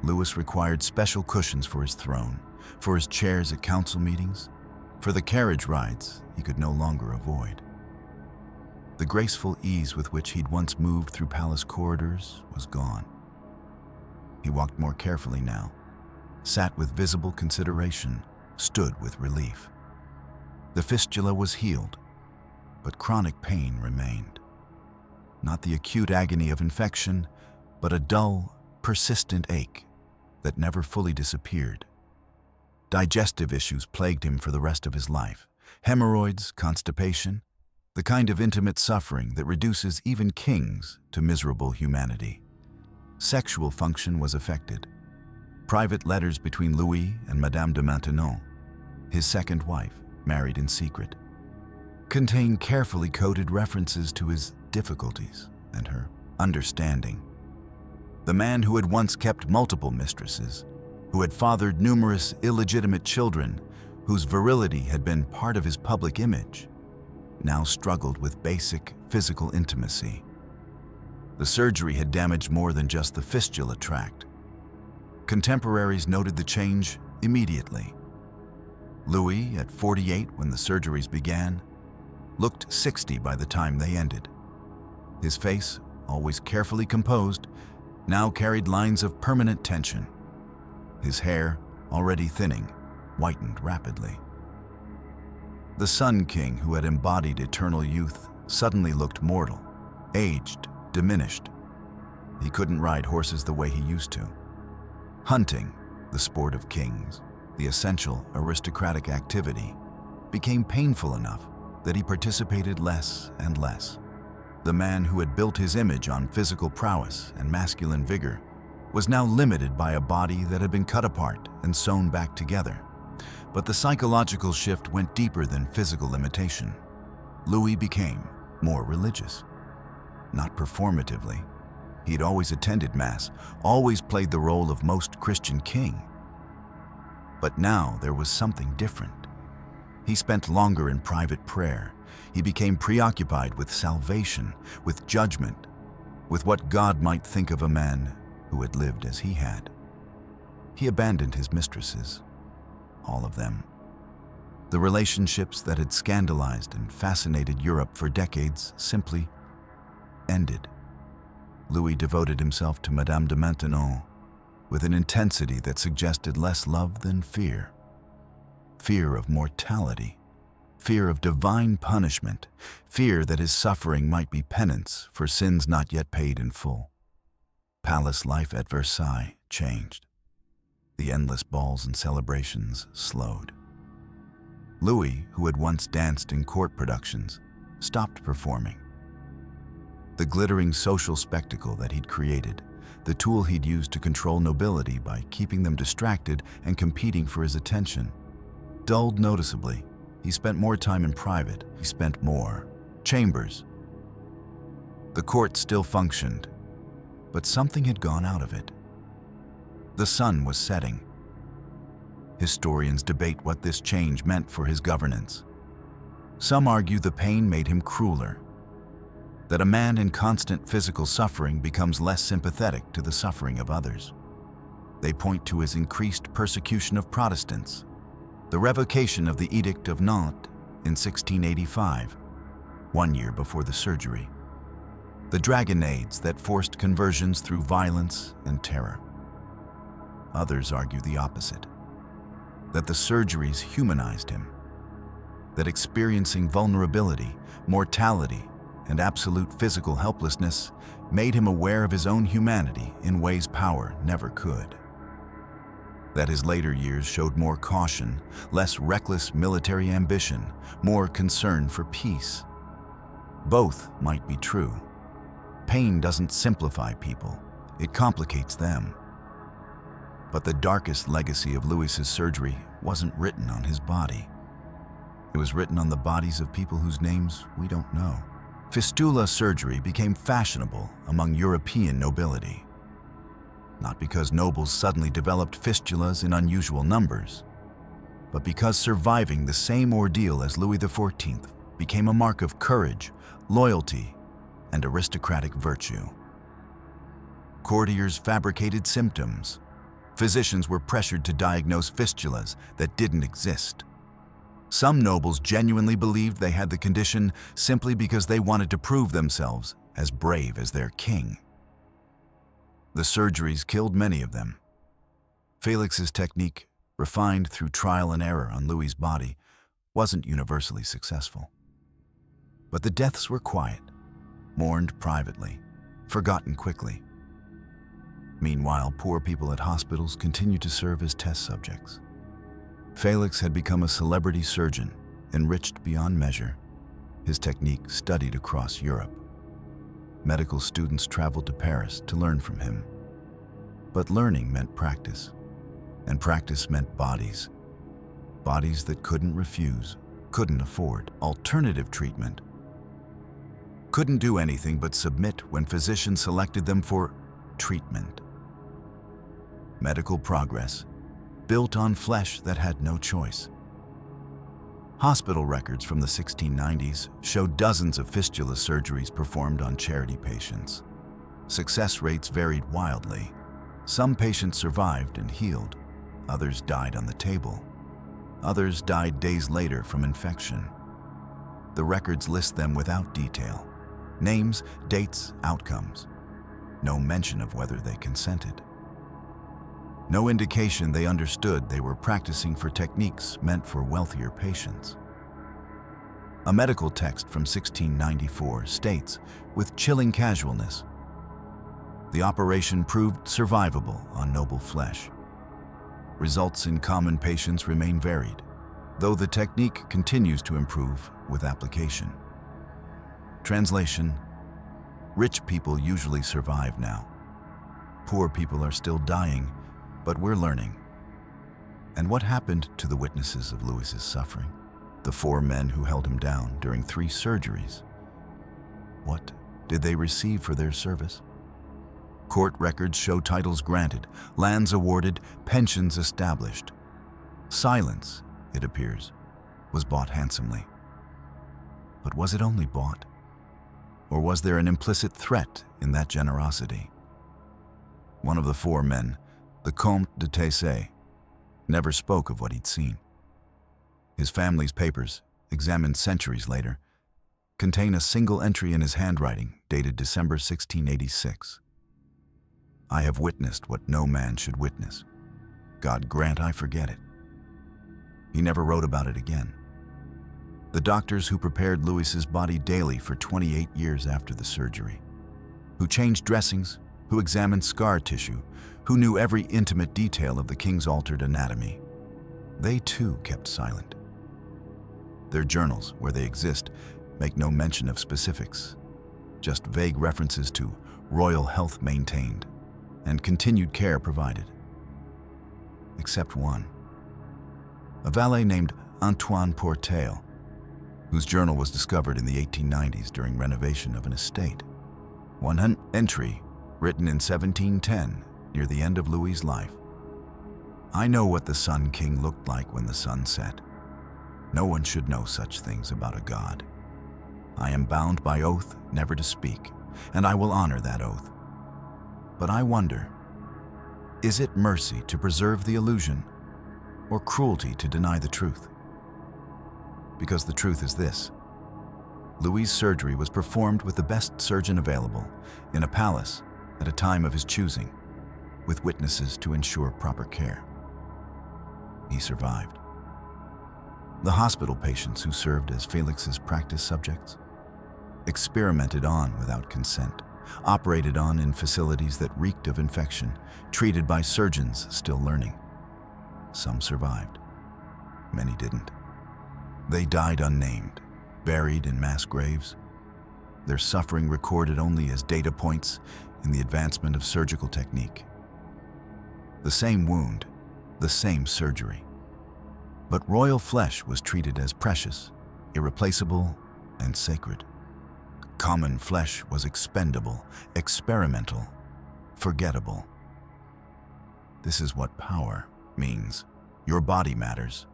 Louis required special cushions for his throne, for his chairs at council meetings, for the carriage rides he could no longer avoid. The graceful ease with which he'd once moved through palace corridors was gone. He walked more carefully now, sat with visible consideration, stood with relief. The fistula was healed, but chronic pain remained. Not the acute agony of infection, but a dull, persistent ache that never fully disappeared. Digestive issues plagued him for the rest of his life. Hemorrhoids, constipation, the kind of intimate suffering that reduces even kings to miserable humanity. Sexual function was affected. Private letters between Louis and Madame de Maintenon, his second wife, married in secret, contain carefully coded references to his difficulties and her understanding. The man who had once kept multiple mistresses, who had fathered numerous illegitimate children, whose virility had been part of his public image, now struggled with basic physical intimacy. The surgery had damaged more than just the fistula tract. Contemporaries noted the change immediately. Louis, at 48 when the surgeries began, looked 60 by the time they ended. His face, always carefully composed, now carried lines of permanent tension. His hair, already thinning, whitened rapidly. The Sun King, who had embodied eternal youth, suddenly looked mortal, aged, diminished. He couldn't ride horses the way he used to. Hunting, the sport of kings, the essential aristocratic activity, became painful enough that he participated less and less. The man who had built his image on physical prowess and masculine vigor was now limited by a body that had been cut apart and sewn back together. But the psychological shift went deeper than physical limitation. Louis became more religious. Not performatively. He had always attended Mass, always played the role of most Christian king. But now there was something different. He spent longer in private prayer. He became preoccupied with salvation, with judgment, with what God might think of a man who had lived as he had. He abandoned his mistresses, all of them. The relationships that had scandalized and fascinated Europe for decades simply ended. Louis devoted himself to Madame de Maintenon with an intensity that suggested less love than fear. Fear of mortality, fear of divine punishment, fear that his suffering might be penance for sins not yet paid in full. Palace life at Versailles changed. The endless balls and celebrations slowed. Louis, who had once danced in court productions, stopped performing. The glittering social spectacle that he'd created, the tool he'd used to control nobility by keeping them distracted and competing for his attention, dulled noticeably. He spent more time in private. He spent more chambers. The court still functioned, but something had gone out of it. The sun was setting. Historians debate what this change meant for his governance. Some argue the pain made him crueler, that a man in constant physical suffering becomes less sympathetic to the suffering of others. They point to his increased persecution of Protestants, the revocation of the Edict of Nantes in 1685, 1 year before the surgery, the dragonnades that forced conversions through violence and terror. Others argue the opposite, that the surgeries humanized him, that experiencing vulnerability, mortality, and absolute physical helplessness made him aware of his own humanity in ways power never could. That his later years showed more caution, less reckless military ambition, more concern for peace. Both might be true. Pain doesn't simplify people, it complicates them. But the darkest legacy of Louis's surgery wasn't written on his body. It was written on the bodies of people whose names we don't know. Fistula surgery became fashionable among European nobility. Not because nobles suddenly developed fistulas in unusual numbers, but because surviving the same ordeal as Louis XIV became a mark of courage, loyalty, and aristocratic virtue. Courtiers fabricated symptoms. Physicians were pressured to diagnose fistulas that didn't exist. Some nobles genuinely believed they had the condition simply because they wanted to prove themselves as brave as their king. The surgeries killed many of them. Felix's technique, refined through trial and error on Louis's body, wasn't universally successful. But the deaths were quiet, mourned privately, forgotten quickly. Meanwhile, poor people at hospitals continued to serve as test subjects. Felix had become a celebrity surgeon, enriched beyond measure, his technique studied across Europe. Medical students traveled to Paris to learn from him. But learning meant practice, and practice meant bodies. Bodies that couldn't refuse, couldn't afford alternative treatment, couldn't do anything but submit when physicians selected them for treatment. Medical progress, built on flesh that had no choice. Hospital records from the 1690s show dozens of fistula surgeries performed on charity patients. Success rates varied wildly. Some patients survived and healed. Others died on the table. Others died days later from infection. The records list them without detail. Names, dates, outcomes. No mention of whether they consented. No indication they understood they were practicing for techniques meant for wealthier patients. A medical text from 1694 states, with chilling casualness, the operation proved survivable on noble flesh. Results in common patients remain varied, though the technique continues to improve with application. Translation: rich people usually survive now. Poor people are still dying, but we're learning. And what happened to the witnesses of Louis's suffering? The 4 men who held him down during 3 surgeries? What did they receive for their service? Court records show titles granted, lands awarded, pensions established. Silence, it appears, was bought handsomely. But was it only bought? Or was there an implicit threat in that generosity? One of the 4 men, the Comte de Tessé, never spoke of what he'd seen. His family's papers, examined centuries later, contain a single entry in his handwriting dated December 1686. I have witnessed what no man should witness. God grant I forget it. He never wrote about it again. The doctors who prepared Louis's body daily for 28 years after the surgery, who changed dressings, who examined scar tissue, who knew every intimate detail of the king's altered anatomy, they too kept silent. Their journals, where they exist, make no mention of specifics, just vague references to royal health maintained and continued care provided. Except one. A valet named Antoine Portel, whose journal was discovered in the 1890s during renovation of an estate. One entry, written in 1710, near the end of Louis's life. I know what the Sun King looked like when the sun set. No one should know such things about a god. I am bound by oath never to speak, and I will honor that oath. But I wonder, is it mercy to preserve the illusion, or cruelty to deny the truth? Because the truth is this: Louis's surgery was performed with the best surgeon available, in a palace, at a time of his choosing, with witnesses to ensure proper care. He survived. The hospital patients who served as Felix's practice subjects, experimented on without consent, operated on in facilities that reeked of infection, treated by surgeons still learning. Some survived. Many didn't. They died unnamed, buried in mass graves, their suffering recorded only as data points in the advancement of surgical technique. The same wound, the same surgery. But royal flesh was treated as precious, irreplaceable, and sacred. Common flesh was expendable, experimental, forgettable. This is what power means. Your body matters.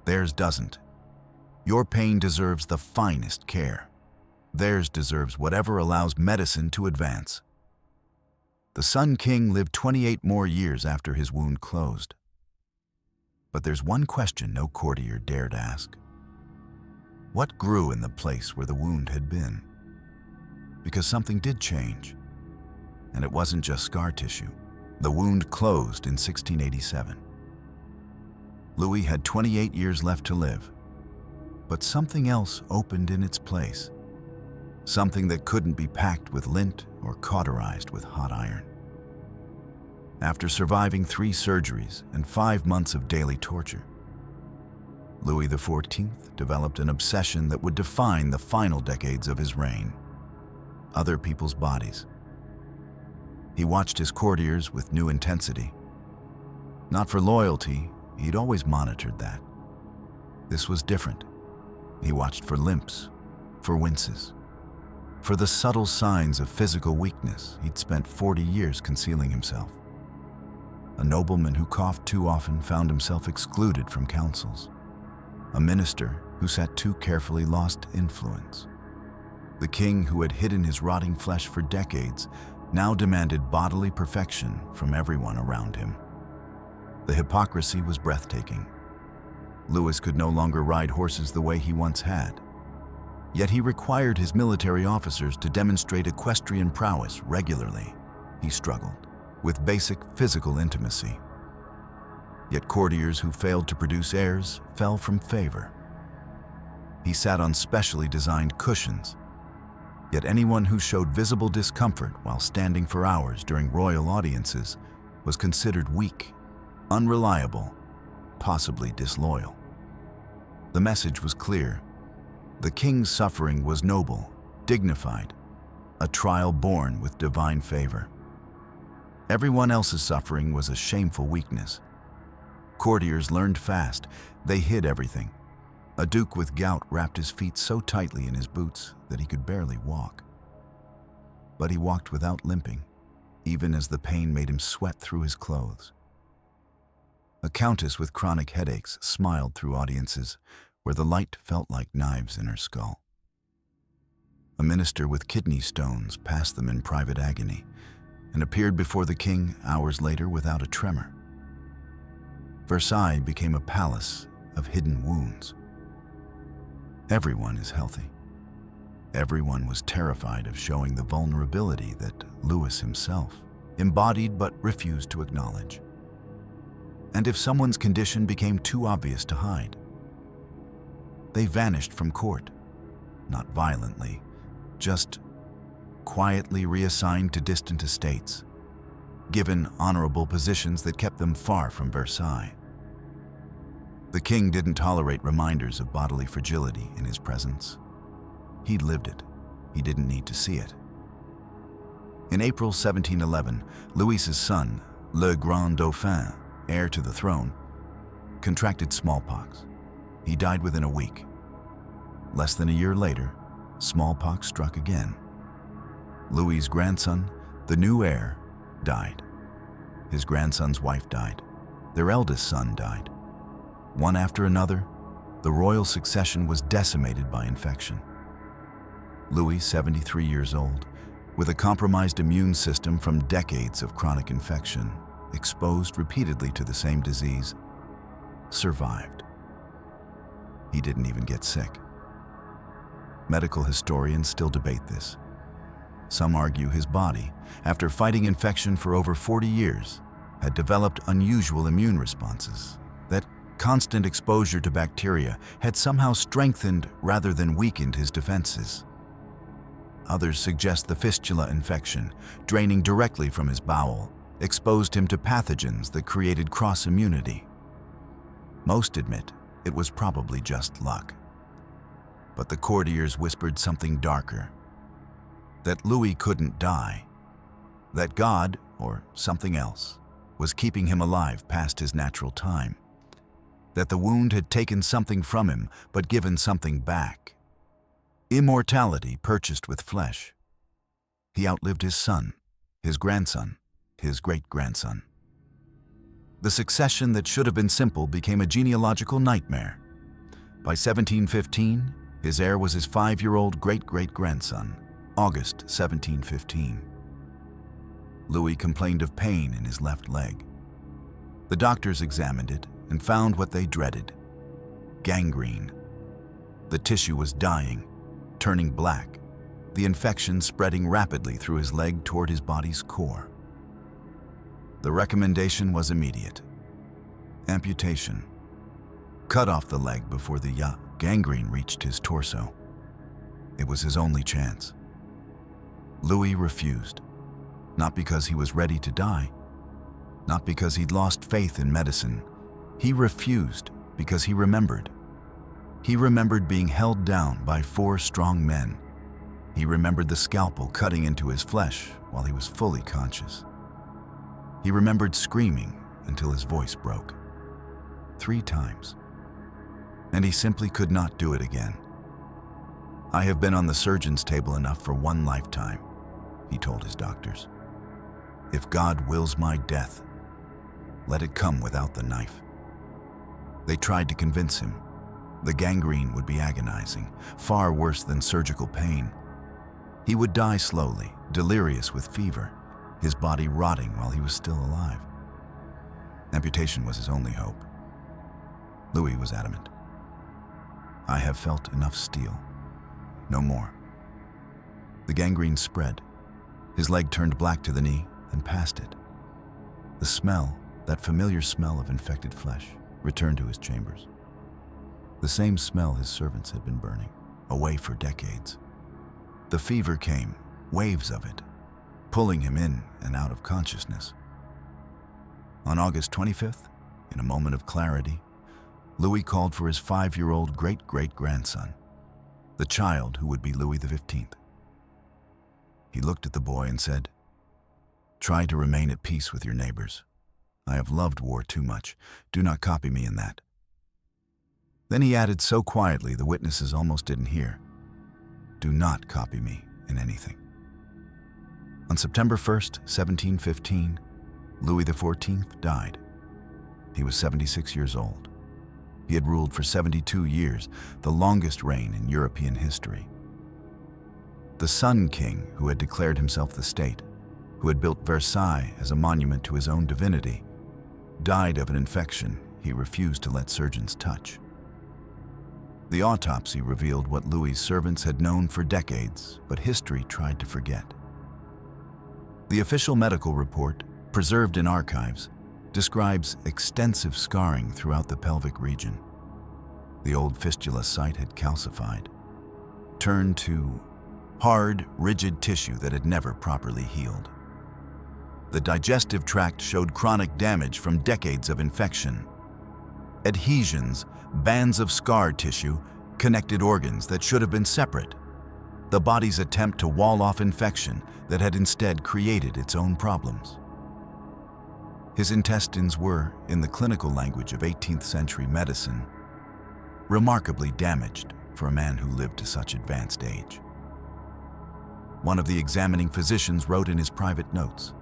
Theirs doesn't. Your pain deserves the finest care. Theirs deserves whatever allows medicine to advance. The Sun King lived 28 more years after his wound closed. But there's one question no courtier dared ask. What grew in the place where the wound had been? Because something did change. And it wasn't just scar tissue. The wound closed in 1687. Louis had 28 years left to live. But something else opened in its place. Something that couldn't be packed with lint or cauterized with hot iron. after surviving 3 surgeries and 5 months of daily torture. Louis XIV developed an obsession that would define the final decades of his reign: other people's bodies. He watched his courtiers with new intensity. Not for loyalty, he'd always monitored that. This was different. He watched for limps, for winces, for the subtle signs of physical weakness he'd spent 40 years concealing himself. A nobleman who coughed too often found himself excluded from councils. A minister who sat too carefully lost influence. The king who had hidden his rotting flesh for decades now demanded bodily perfection from everyone around him. The hypocrisy was breathtaking. Louis could no longer ride horses the way he once had. Yet he required his military officers to demonstrate equestrian prowess regularly. He struggled with basic physical intimacy. Yet courtiers who failed to produce heirs fell from favor. He sat on specially designed cushions. Yet anyone who showed visible discomfort while standing for hours during royal audiences was considered weak, unreliable, possibly disloyal. The message was clear. The king's suffering was noble, dignified, a trial born with divine favor. Everyone else's suffering was a shameful weakness. Courtiers learned fast. They hid everything. A duke with gout wrapped his feet so tightly in his boots that he could barely walk. But he walked without limping, even as the pain made him sweat through his clothes. A countess with chronic headaches smiled through audiences where the light felt like knives in her skull. A minister with kidney stones passed them in private agony and appeared before the king hours later without a tremor. Versailles became a palace of hidden wounds. Everyone is healthy. Everyone was terrified of showing the vulnerability that Louis himself embodied but refused to acknowledge. And if someone's condition became too obvious to hide, they vanished from court, not violently, just quietly reassigned to distant estates, given honorable positions that kept them far from Versailles. The king didn't tolerate reminders of bodily fragility in his presence. He lived it. He didn't need to see it. In April 1711, Louis's son, Le Grand Dauphin, heir to the throne, contracted smallpox. He died within a week. Less than a year later, smallpox struck again. Louis's grandson, the new heir, died. His grandson's wife died. Their eldest son died. One after another, the royal succession was decimated by infection. Louis, 73 years old, with a compromised immune system from decades of chronic infection, exposed repeatedly to the same disease, survived. He didn't even get sick. Medical historians still debate this. Some argue his body, after fighting infection for over 40 years, had developed unusual immune responses, that constant exposure to bacteria had somehow strengthened rather than weakened his defenses. Others suggest the fistula infection, draining directly from his bowel, exposed him to pathogens that created cross-immunity. Most admit it was probably just luck. But the courtiers whispered something darker: that Louis couldn't die, that God, or something else, was keeping him alive past his natural time, that the wound had taken something from him but given something back. Immortality purchased with flesh. He outlived his son, his grandson, his great-grandson. The succession that should have been simple became a genealogical nightmare. By 1715, his heir was his 5-year-old great-great-grandson, August 1715. Louis complained of pain in his left leg. The doctors examined it and found what they dreaded: gangrene. The tissue was dying, turning black, the infection spreading rapidly through his leg toward his body's core. The recommendation was immediate: amputation. Cut off the leg before the gangrene reached his torso. It was his only chance. Louis refused, not because he was ready to die, Not because he'd lost faith in medicine. He refused because he remembered. He remembered being held down by 4 strong men. He remembered the scalpel cutting into his flesh while he was fully conscious. He remembered screaming until his voice broke. 3 times. And he simply could not do it again. "I have been on the surgeon's table enough for 1 lifetime," he told his doctors. "If God wills my death, let it come without the knife." They tried to convince him. The gangrene would be agonizing, far worse than surgical pain. He would die slowly, delirious with fever, his body rotting while he was still alive. Amputation was his only hope. Louis was adamant. "I have felt enough steel. No more." The gangrene spread. His leg turned black to the knee and past it. The smell, that familiar smell of infected flesh, returned to his chambers. The same smell his servants had been burning, away for decades. The fever came, waves of it, pulling him in and out of consciousness. On August 25th, in a moment of clarity, Louis called for his 5-year-old great-great-grandson, the child who would be Louis XV. He looked at the boy and said, "Try to remain at peace with your neighbors. I have loved war too much. Do not copy me in that." Then he added so quietly the witnesses almost didn't hear, "Do not copy me in anything." On September 1st, 1715, Louis XIV died. He was 76 years old. He had ruled for 72 years, the longest reign in European history. The Sun King, who had declared himself the state, who had built Versailles as a monument to his own divinity, died of an infection he refused to let surgeons touch. The autopsy revealed what Louis's servants had known for decades, but history tried to forget. The official medical report, preserved in archives, describes extensive scarring throughout the pelvic region. The old fistula site had calcified, turned to hard, rigid tissue that had never properly healed. The digestive tract showed chronic damage from decades of infection. Adhesions, bands of scar tissue, connected organs that should have been separate. The body's attempt to wall off infection that had instead created its own problems. His intestines were, in the clinical language of 18th century medicine, remarkably damaged for a man who lived to such advanced age. One of the examining physicians wrote in his private notes,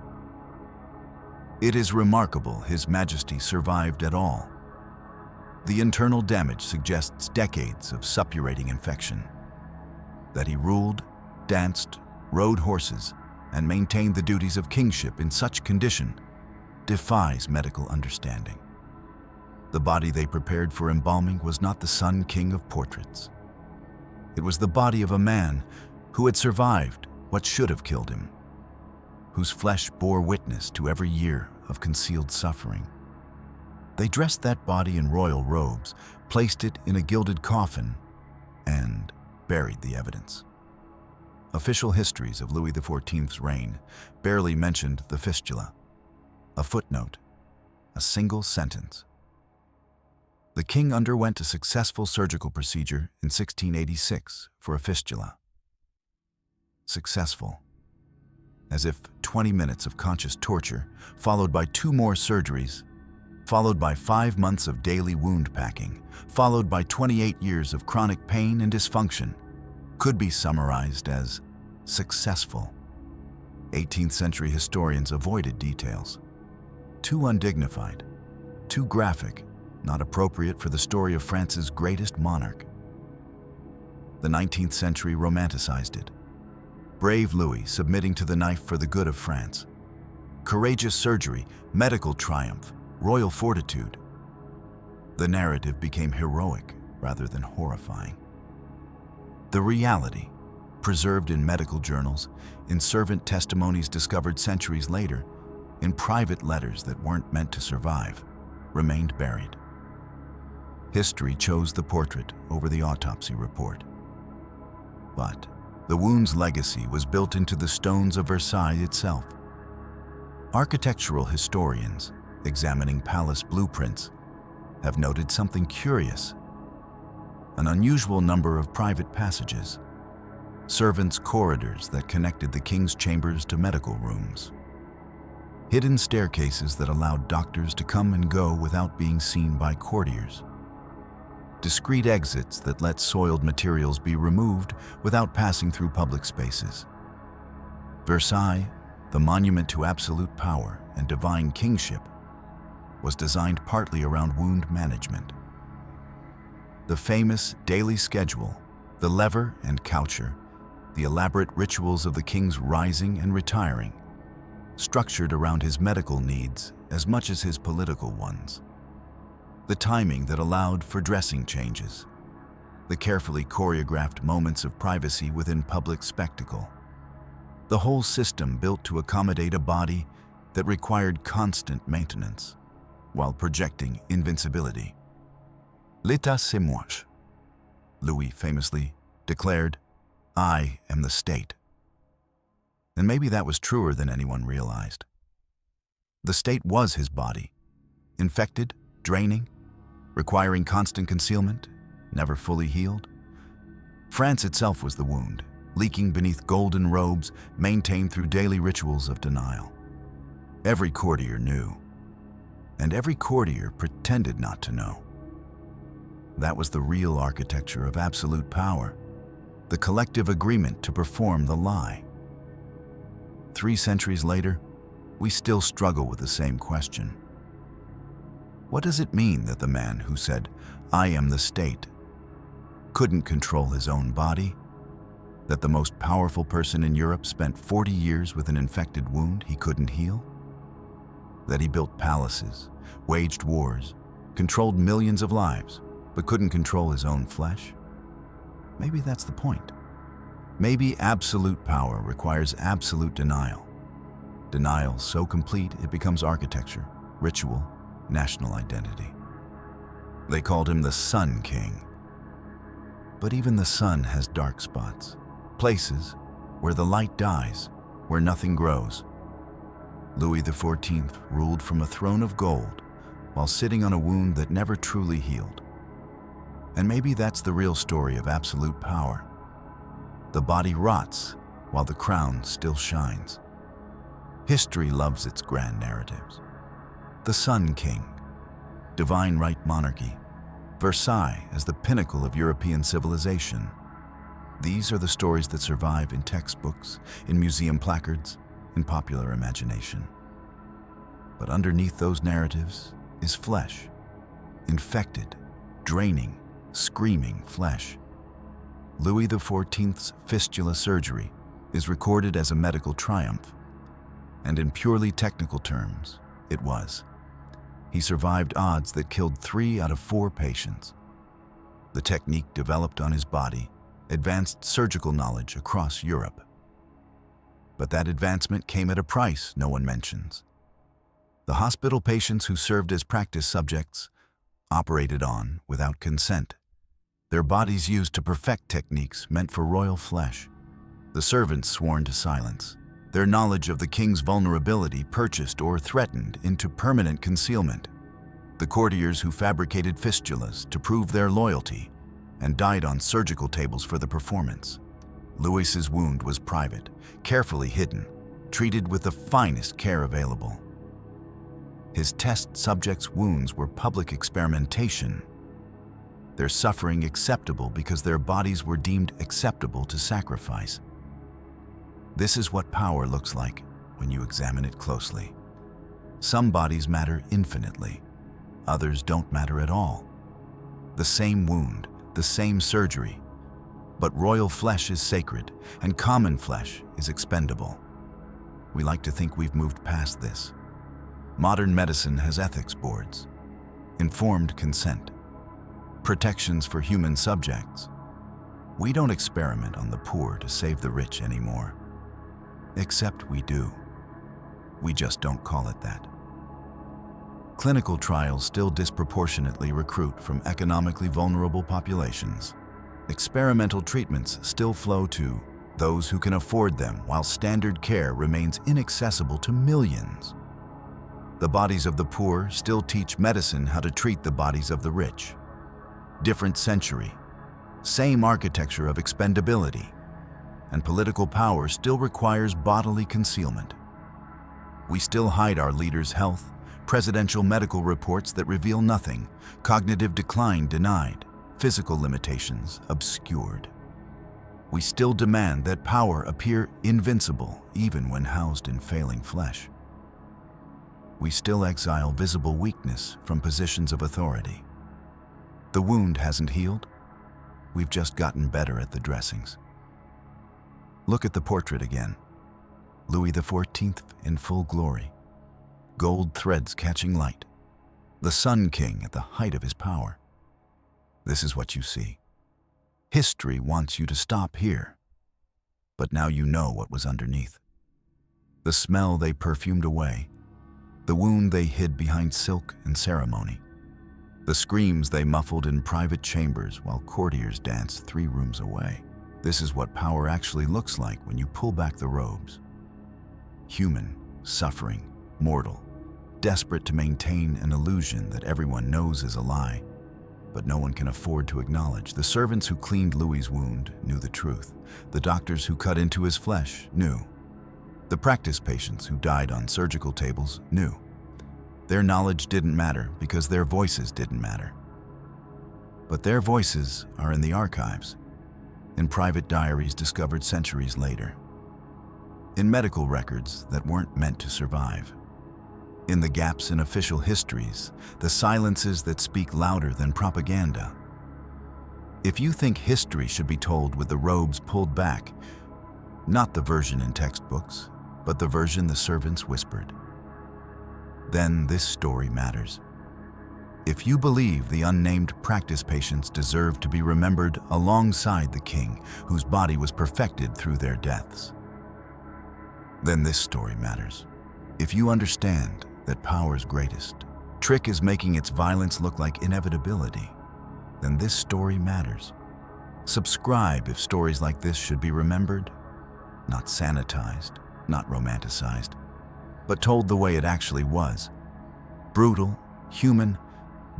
"It is remarkable His Majesty survived at all. The internal damage suggests decades of suppurating infection. That he ruled, danced, rode horses, and maintained the duties of kingship in such condition defies medical understanding. The body they prepared for embalming was not the Sun King of portraits. It was the body of a man who had survived what should have killed him, whose flesh bore witness to every year of concealed suffering. They dressed that body in royal robes, placed it in a gilded coffin, and buried the evidence." Official histories of Louis XIV's reign barely mentioned the fistula. A footnote, a single sentence. The king underwent a successful surgical procedure in 1686 for a fistula. Successful. As if 20 minutes of conscious torture, followed by 2 more surgeries, followed by 5 months of daily wound packing, followed by 28 years of chronic pain and dysfunction, could be summarized as successful. 18th century historians avoided details. Too undignified, too graphic, not appropriate for the story of France's greatest monarch. The 19th century romanticized it. Brave Louis submitting to the knife for the good of France. Courageous surgery, medical triumph, royal fortitude. The narrative became heroic rather than horrifying. The reality, preserved in medical journals, in servant testimonies discovered centuries later, in private letters that weren't meant to survive, remained buried. History chose the portrait over the autopsy report. But the wound's legacy was built into the stones of Versailles itself. Architectural historians, examining palace blueprints, have noted something curious: an unusual number of private passages, servants' corridors that connected the king's chambers to medical rooms, hidden staircases that allowed doctors to come and go without being seen by courtiers, discreet exits that let soiled materials be removed without passing through public spaces. Versailles, the monument to absolute power and divine kingship, was designed partly around wound management. The famous daily schedule, the lever and coucher, the elaborate rituals of the king's rising and retiring, structured around his medical needs as much as his political ones. The timing that allowed for dressing changes, the carefully choreographed moments of privacy within public spectacle, the whole system built to accommodate a body that required constant maintenance while projecting invincibility. L'État c'est moi, Louis famously declared, "I am the state." And maybe that was truer than anyone realized. The state was his body, infected, draining, requiring constant concealment, never fully healed. France itself was the wound, leaking beneath golden robes maintained through daily rituals of denial. Every courtier knew, and every courtier pretended not to know. That was the real architecture of absolute power, the collective agreement to perform the lie. 3 centuries later, we still struggle with the same question. What does it mean that the man who said, "I am the state," couldn't control his own body? That the most powerful person in Europe spent 40 years with an infected wound he couldn't heal? That he built palaces, waged wars, controlled millions of lives, but couldn't control his own flesh? Maybe that's the point. Maybe absolute power requires absolute denial. Denial so complete it becomes architecture, ritual, national identity. They called him the Sun King. But even the sun has dark spots, places where the light dies, where nothing grows. Louis XIV ruled from a throne of gold while sitting on a wound that never truly healed. And maybe that's the real story of absolute power. The body rots while the crown still shines. History loves its grand narratives. The Sun King, divine right monarchy, Versailles as the pinnacle of European civilization. These are the stories that survive in textbooks, in museum placards, in popular imagination. But underneath those narratives is flesh, infected, draining, screaming flesh. Louis XIV's fistula surgery is recorded as a medical triumph, and in purely technical terms, it was. He survived odds that killed 3 out of 4 patients. The technique developed on his body advanced surgical knowledge across Europe. But that advancement came at a price no one mentions. The hospital patients who served as practice subjects operated on without consent. Their bodies used to perfect techniques meant for royal flesh. The servants sworn to silence. Their knowledge of the king's vulnerability purchased or threatened into permanent concealment. The courtiers who fabricated fistulas to prove their loyalty and died on surgical tables for the performance. Louis's wound was private, carefully hidden, treated with the finest care available. His test subjects' wounds were public experimentation, their suffering acceptable because their bodies were deemed acceptable to sacrifice. This is what power looks like when you examine it closely. Some bodies matter infinitely, others don't matter at all. The same wound, the same surgery, but royal flesh is sacred and common flesh is expendable. We like to think we've moved past this. Modern medicine has ethics boards, informed consent, protections for human subjects. We don't experiment on the poor to save the rich anymore. Except we do. We just don't call it that. Clinical trials still disproportionately recruit from economically vulnerable populations. Experimental treatments still flow to those who can afford them, while standard care remains inaccessible to millions. The bodies of the poor still teach medicine how to treat the bodies of the rich. Different century, same architecture of expendability, and political power still requires bodily concealment. We still hide our leaders' health, presidential medical reports that reveal nothing, cognitive decline denied, physical limitations obscured. We still demand that power appear invincible even when housed in failing flesh. We still exile visible weakness from positions of authority. The wound hasn't healed. We've just gotten better at the dressings. Look at the portrait again. Louis XIV in full glory. Gold threads catching light. The Sun King at the height of his power. This is what you see. History wants you to stop here. But now you know what was underneath. The smell they perfumed away. The wound they hid behind silk and ceremony. The screams they muffled in private chambers while courtiers danced 3 rooms away. This is what power actually looks like when you pull back the robes. Human, suffering, mortal, desperate to maintain an illusion that everyone knows is a lie, but no one can afford to acknowledge. The servants who cleaned Louis's wound knew the truth. The doctors who cut into his flesh knew. The practice patients who died on surgical tables knew. Their knowledge didn't matter because their voices didn't matter. But their voices are in the archives, in private diaries discovered centuries later, in medical records that weren't meant to survive, in the gaps in official histories, the silences that speak louder than propaganda. If you think history should be told with the robes pulled back, not the version in textbooks, but the version the servants whispered, then this story matters. If you believe the unnamed practice patients deserve to be remembered alongside the king whose body was perfected through their deaths, then this story matters. If you understand that power's greatest trick is making its violence look like inevitability, then this story matters. Subscribe if stories like this should be remembered, not sanitized, not romanticized, but told the way it actually was. Brutal, human,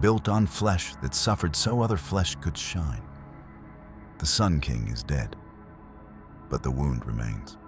built on flesh that suffered so other flesh could shine. The Sun King is dead, but the wound remains.